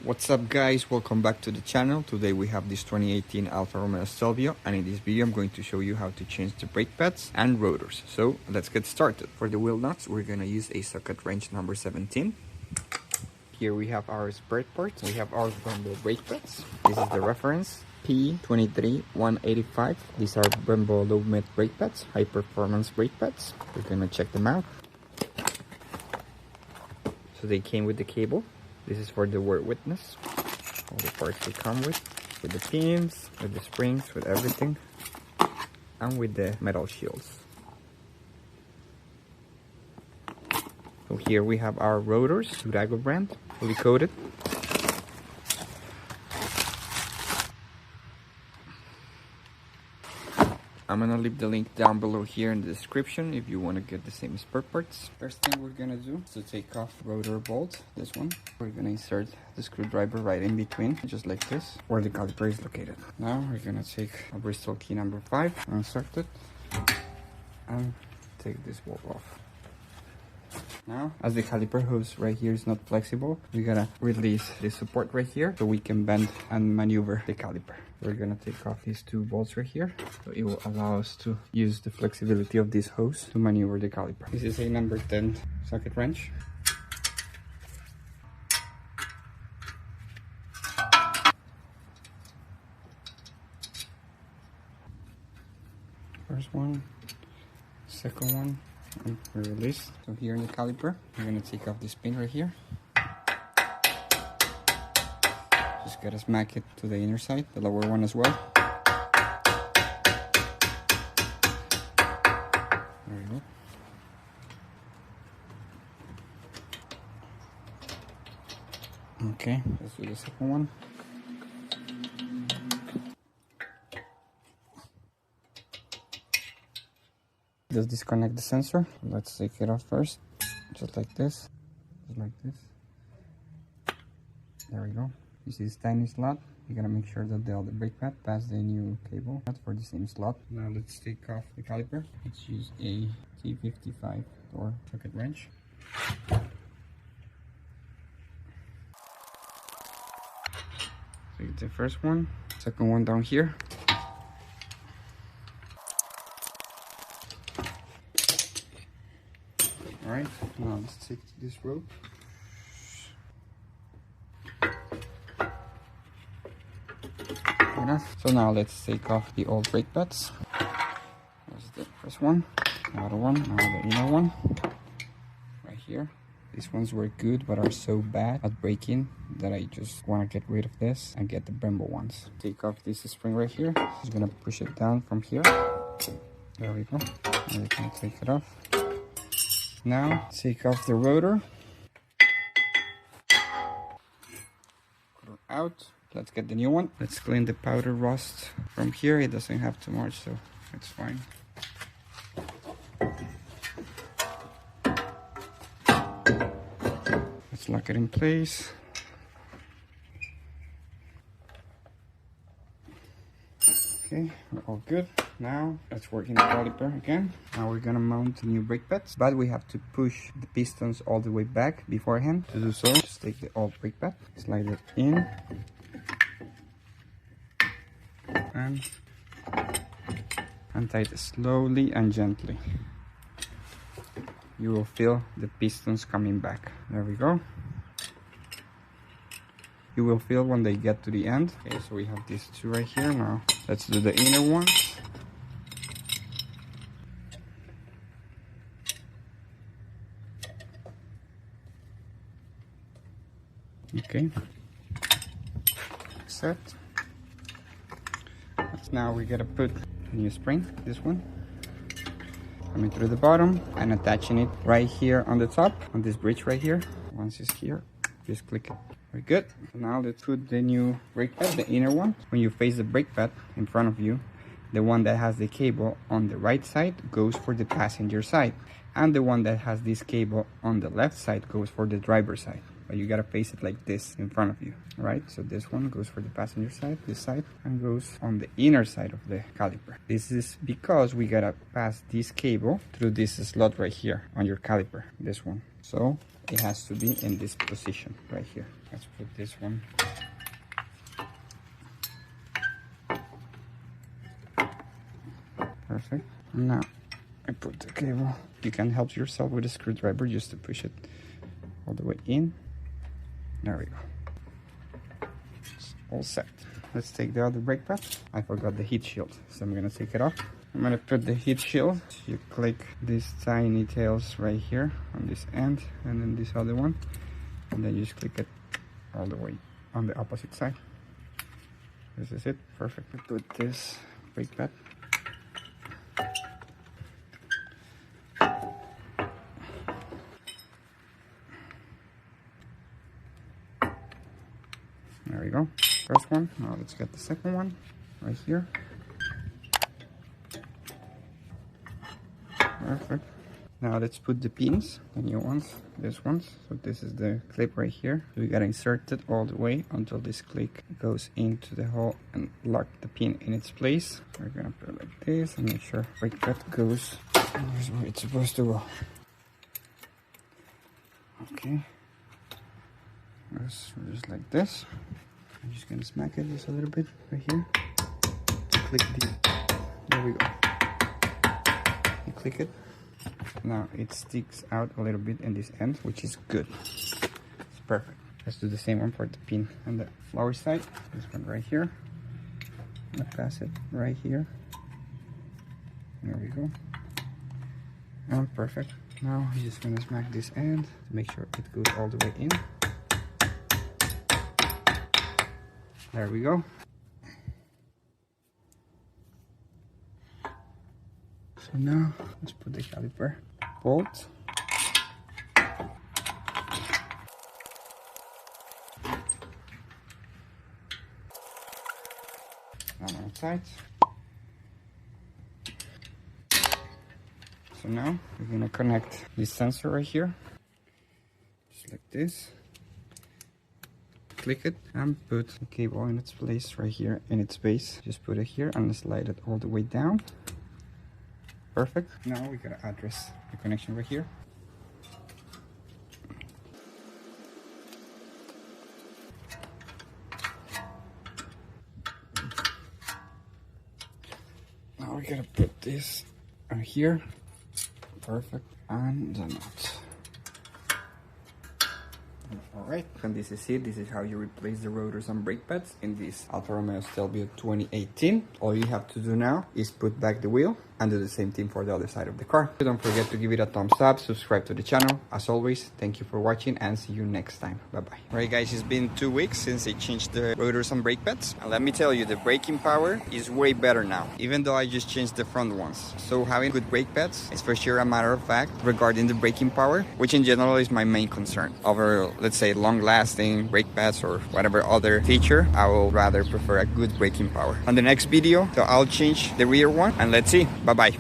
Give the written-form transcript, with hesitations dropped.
What's up guys, welcome back to the channel. Today we have this 2018 Alfa Romeo Stelvio, and in this video I'm going to show you how to change the brake pads and rotors. So let's get started. For the wheel nuts we're going to use a socket wrench number 17. Here we have our spare parts. We have our Brembo brake pads. This is the reference P23185. These are Brembo low mid brake pads, high performance brake pads. We're going to check them out. So they came with the cable. This is for the wear witness. All the parts they come with the pins, with the springs, with everything, and with the metal shields. So here we have our rotors, Durago brand, fully coated. I'm gonna leave the link down below here in the description if you want to get the same spare parts. First thing we're gonna do is to take off rotor bolt, this one. We're gonna insert the screwdriver right in between, just like this, where the caliper is located. Now we're gonna take a Bristol key number 5, insert it, and take this bolt off. Now, as the caliper hose right here is not flexible, we gotta release the support right here so we can bend and maneuver the caliper. We're gonna take off these two bolts right here, so it will allow us to use the flexibility of this hose to maneuver the caliper. This is a number 10 socket wrench. First one, second one. And we release. So here in the caliper, we're gonna take off this pin right here. Just gotta smack it to the inner side, the lower one as well. There we go. Okay, let's do the second one. Just disconnect the sensor. Let's take it off first, just like this, just like this. There we go. You see this tiny slot? You gotta make sure that the other brake pad pass the new cable for the same slot. Now let's take off the caliper. Let's use a T55 or socket wrench. Take the first one, second one down here. Alright, now let's take this rope. Enough. So now let's take off the old brake pads. There's the first one, another one, now the inner one. Right here. These ones were good but are so bad at braking that I just want to get rid of this and get the Brembo ones. Take off this spring right here. Just gonna push it down from here. There we go. Now we can take it off. Now, take off the rotor. Put it out. Let's get the new one. Let's clean the powder rust from here. It doesn't have too much, so it's fine. Let's lock it in place. Okay, we're all good. Now let's work in the caliper again. Now we're gonna mount the new brake pads, but we have to push the pistons all the way back beforehand. To do so, just take the old brake pad, slide it in, and tighten it slowly and gently. You will feel the pistons coming back. There we go. You will feel when they get to the end. Okay, so we have these two right here. Now let's do the inner one. Okay, set. Now we gotta put a new spring, this one, coming through the bottom and attaching it right here on the top, on this bridge right here. Once it's here, just click it. Very good. Now let's put the new brake pad, the inner one. When you face the brake pad in front of you, the one that has the cable on the right side goes for the passenger side, and the one that has this cable on the left side goes for the driver's side. But you gotta face it like this in front of you. All right, so this one goes for the passenger side, this side, and goes on the inner side of the caliper. This is because we gotta pass this cable through this slot right here on your caliper, this one. So it has to be in this position right here. Let's put this one. Perfect. Now I put the cable. You can help yourself with a screwdriver just to push it all the way in. There we go. It's all set. Let's take the other brake pad. I forgot the heat shield, so I'm gonna take it off. I'm gonna put the heat shield. You click these tiny tails right here on this end, and then this other one, and then you just click it all the way on the opposite side. This is it. Perfect. Put this brake pad. There we go. First one. Now let's get the second one right here. Perfect. Now let's put the pins, the new ones, these ones. So this is the clip right here. So we gotta insert it all the way until this clip goes into the hole and lock the pin in its place. So we're gonna put it like this and make sure brake pad goes here's where it's supposed to go. Okay. Just like this. I'm just gonna smack it just a little bit right here. Click the. There we go. You click it. Now it sticks out a little bit in this end, which is good. It's perfect. Let's do the same one for the pin on the flower side. This one right here. I'm gonna pass it right here. There we go. And perfect. Now I'm just gonna smack this end to make sure it goes all the way in. There we go. So now let's put the caliper bolt. On outside. So now we're gonna connect this sensor right here, just like this. Click it and put the cable in its place right here in its base. Just put it here and slide it all the way down. Perfect. Now we gotta address the connection right here. Now we gotta put this right here. Perfect. And the nut. Alright, and this is it. This is how you replace the rotors and brake pads in this Alfa Romeo Stelvio 2018. All you have to do now is put back the wheel and do the same thing for the other side of the car. Don't forget to give it a thumbs up, subscribe to the channel. As always, thank you for watching and see you next time. Bye-bye. Alright guys, it's been 2 weeks since I changed the rotors and brake pads. And let me tell you, the braking power is way better now, even though I just changed the front ones. So having good brake pads is for sure a matter of fact regarding the braking power, which in general is my main concern. Over, let's say, long-lasting brake pads or whatever other feature, I will rather prefer a good braking power. On the next video, so I'll change the rear one and let's see. Bye-bye.